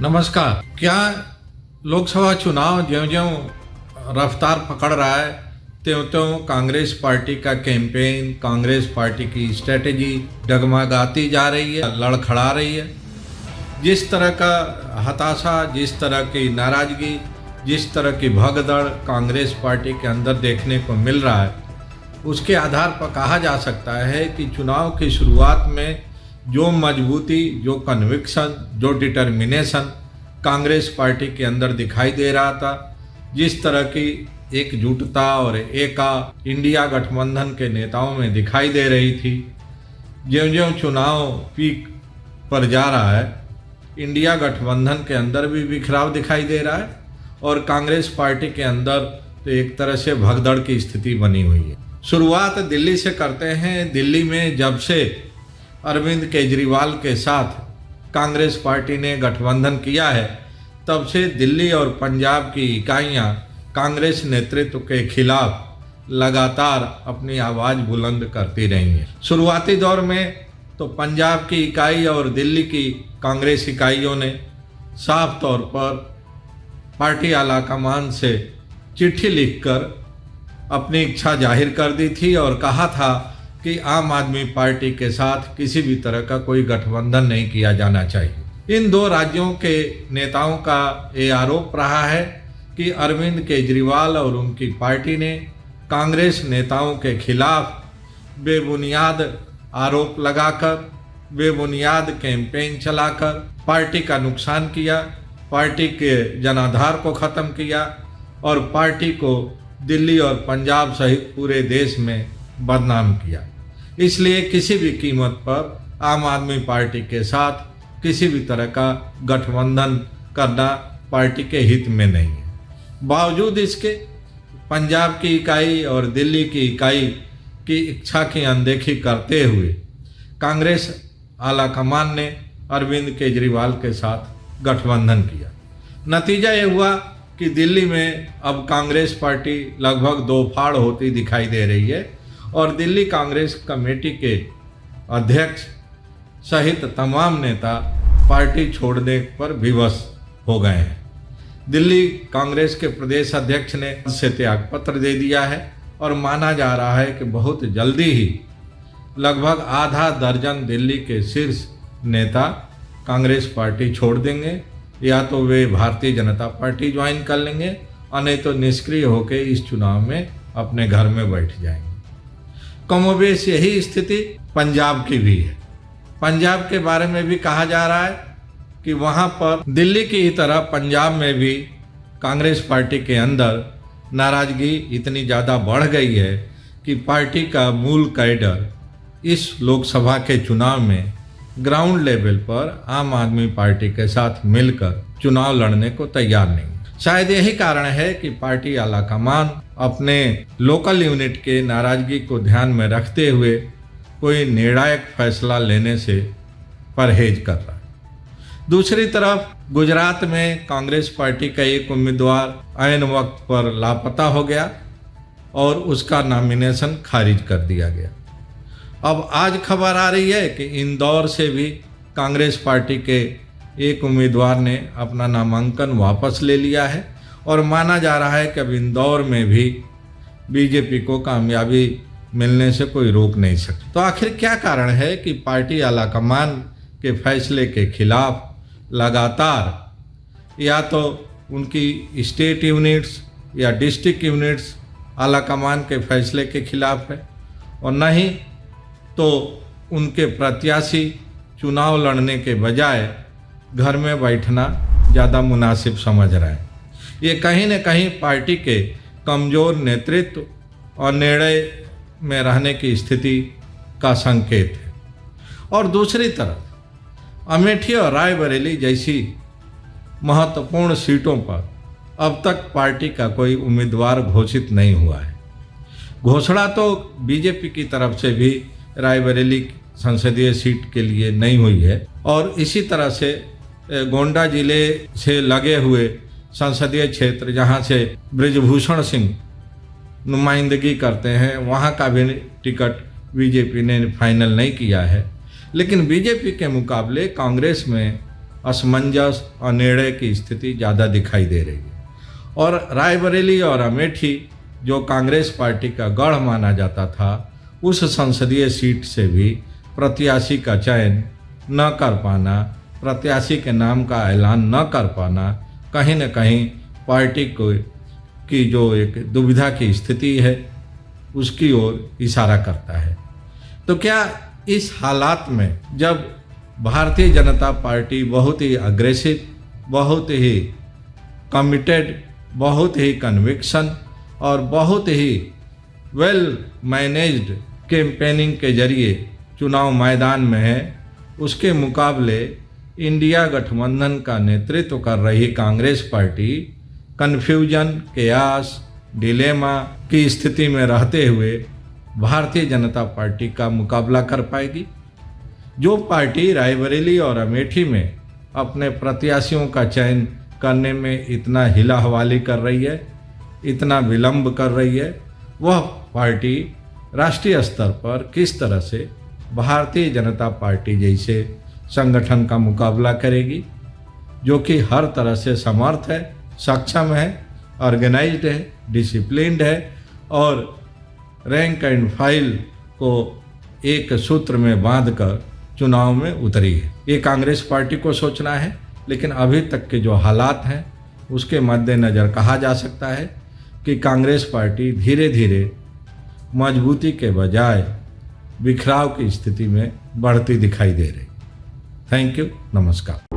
नमस्कार। क्या लोकसभा चुनाव ज्यों ज्यों रफ्तार पकड़ रहा है त्यों त्यों कांग्रेस पार्टी का कैंपेन, कांग्रेस पार्टी की स्ट्रेटेजी डगमगाती जा रही है, लड़खड़ा रही है। जिस तरह का हताशा, जिस तरह की नाराजगी, जिस तरह की भगदड़ कांग्रेस पार्टी के अंदर देखने को मिल रहा है, उसके आधार पर कहा जा सकता है कि चुनाव की शुरुआत में जो मजबूती, जो कन्विक्शन, जो डिटर्मिनेशन कांग्रेस पार्टी के अंदर दिखाई दे रहा था, जिस तरह की एकजुटता और एका इंडिया गठबंधन के नेताओं में दिखाई दे रही थी, ज्यों-ज्यों चुनाव पीक पर जा रहा है, इंडिया गठबंधन के अंदर भी बिखराव दिखाई दे रहा है और कांग्रेस पार्टी के अंदर तो एक तरह से भगदड़ की स्थिति बनी हुई है। शुरुआत दिल्ली से करते हैं। दिल्ली में जब से अरविंद केजरीवाल के साथ कांग्रेस पार्टी ने गठबंधन किया है, तब से दिल्ली और पंजाब की इकाइयां कांग्रेस नेतृत्व के खिलाफ लगातार अपनी आवाज़ बुलंद करती रही हैं। शुरुआती दौर में तो पंजाब की इकाई और दिल्ली की कांग्रेस इकाइयों ने साफ तौर पर पार्टी आलाकमान से चिट्ठी लिखकर अपनी इच्छा जाहिर कर दी थी और कहा था कि आम आदमी पार्टी के साथ किसी भी तरह का कोई गठबंधन नहीं किया जाना चाहिए। इन दो राज्यों के नेताओं का ये आरोप रहा है कि अरविंद केजरीवाल और उनकी पार्टी ने कांग्रेस नेताओं के खिलाफ बेबुनियाद आरोप लगाकर, बेबुनियाद कैंपेन चलाकर पार्टी का नुकसान किया, पार्टी के जनाधार को ख़त्म किया और पार्टी को दिल्ली और पंजाब सहित पूरे देश में बदनाम किया। इसलिए किसी भी कीमत पर आम आदमी पार्टी के साथ किसी भी तरह का गठबंधन करना पार्टी के हित में नहीं है। बावजूद इसके पंजाब की इकाई और दिल्ली की इकाई की इच्छा की अनदेखी करते हुए कांग्रेस आलाकमान ने अरविंद केजरीवाल के साथ गठबंधन किया। नतीजा ये हुआ कि दिल्ली में अब कांग्रेस पार्टी लगभग दो फाड़ होती दिखाई दे रही है और दिल्ली कांग्रेस कमेटी के अध्यक्ष सहित तमाम नेता पार्टी छोड़ने पर विवश हो गए हैं। दिल्ली कांग्रेस के प्रदेश अध्यक्ष ने से त्यागपत्र दे दिया है और माना जा रहा है कि बहुत जल्दी ही लगभग आधा दर्जन दिल्ली के शीर्ष नेता कांग्रेस पार्टी छोड़ देंगे, या तो वे भारतीय जनता पार्टी ज्वाइन कर लेंगे और नहीं तो निष्क्रिय होकर इस चुनाव में अपने घर में बैठ जाएंगे। कमोबेश यही स्थिति पंजाब की भी है। पंजाब के बारे में भी कहा जा रहा है कि वहाँ पर दिल्ली की ही तरह पंजाब में भी कांग्रेस पार्टी के अंदर नाराजगी इतनी ज़्यादा बढ़ गई है कि पार्टी का मूल कैडर इस लोकसभा के चुनाव में ग्राउंड लेवल पर आम आदमी पार्टी के साथ मिलकर चुनाव लड़ने को तैयार नहीं। शायद यही कारण है कि पार्टी आलाकमान अपने लोकल यूनिट के नाराजगी को ध्यान में रखते हुए कोई निर्णायक फैसला लेने से परहेज कर रहा है। दूसरी तरफ गुजरात में कांग्रेस पार्टी का एक उम्मीदवार ऐन वक्त पर लापता हो गया और उसका नॉमिनेशन खारिज कर दिया गया। अब आज खबर आ रही है कि इंदौर से भी कांग्रेस पार्टी के एक उम्मीदवार ने अपना नामांकन वापस ले लिया है और माना जा रहा है कि अब इंदौर में भी बीजेपी को कामयाबी मिलने से कोई रोक नहीं सकता। तो आखिर क्या कारण है कि पार्टी आलाकमान के फैसले के खिलाफ लगातार या तो उनकी स्टेट यूनिट्स या डिस्ट्रिक्ट यूनिट्स आलाकमान के फैसले के खिलाफ है और नहीं तो उनके प्रत्याशी चुनाव लड़ने के बजाय घर में बैठना ज़्यादा मुनासिब समझ रहे हैं। ये कहीं न कहीं पार्टी के कमज़ोर नेतृत्व और निर्णय में रहने की स्थिति का संकेत है। और दूसरी तरफ अमेठी और रायबरेली जैसी महत्वपूर्ण सीटों पर अब तक पार्टी का कोई उम्मीदवार घोषित नहीं हुआ है। घोषणा तो बीजेपी की तरफ से भी रायबरेली संसदीय सीट के लिए नहीं हुई है और इसी तरह से गोंडा जिले से लगे हुए संसदीय क्षेत्र जहां से बृजभूषण सिंह नुमाइंदगी करते हैं, वहां का भी टिकट बीजेपी ने फाइनल नहीं किया है। लेकिन बीजेपी के मुकाबले कांग्रेस में असमंजस और निर्णय की स्थिति ज़्यादा दिखाई दे रही है। और रायबरेली और अमेठी जो कांग्रेस पार्टी का गढ़ माना जाता था, उस संसदीय सीट से भी प्रत्याशी का चयन न कर पाना, प्रत्याशी के नाम का ऐलान न कर पाना कहीं न कहीं पार्टी को की जो एक दुविधा की स्थिति है उसकी ओर इशारा करता है। तो क्या इस हालात में जब भारतीय जनता पार्टी बहुत ही अग्रेसिव, बहुत ही कमिटेड, बहुत ही कन्विक्शन और बहुत ही वेल मैनेज्ड कैंपेनिंग के जरिए चुनाव मैदान में है, उसके मुकाबले इंडिया गठबंधन का नेतृत्व कर रही कांग्रेस पार्टी कन्फ्यूजन, केयास, डिलेमा की स्थिति में रहते हुए भारतीय जनता पार्टी का मुकाबला कर पाएगी। जो पार्टी रायबरेली और अमेठी में अपने प्रत्याशियों का चयन करने में इतना हिला हवाली कर रही है, इतना विलंब कर रही है, वह पार्टी राष्ट्रीय स्तर पर किस तरह से भारतीय जनता पार्टी जैसे संगठन का मुकाबला करेगी, जो कि हर तरह से समर्थ है, सक्षम है, ऑर्गेनाइज्ड है, डिसिप्लिन्ड है और रैंक एंड फाइल को एक सूत्र में बांधकर चुनाव में उतरी है। ये कांग्रेस पार्टी को सोचना है, लेकिन अभी तक के जो हालात हैं उसके मद्देनज़र कहा जा सकता है कि कांग्रेस पार्टी धीरे धीरे मजबूती के बजाय बिखराव की स्थिति में बढ़ती दिखाई दे रही। थैंक यू, नमस्कार।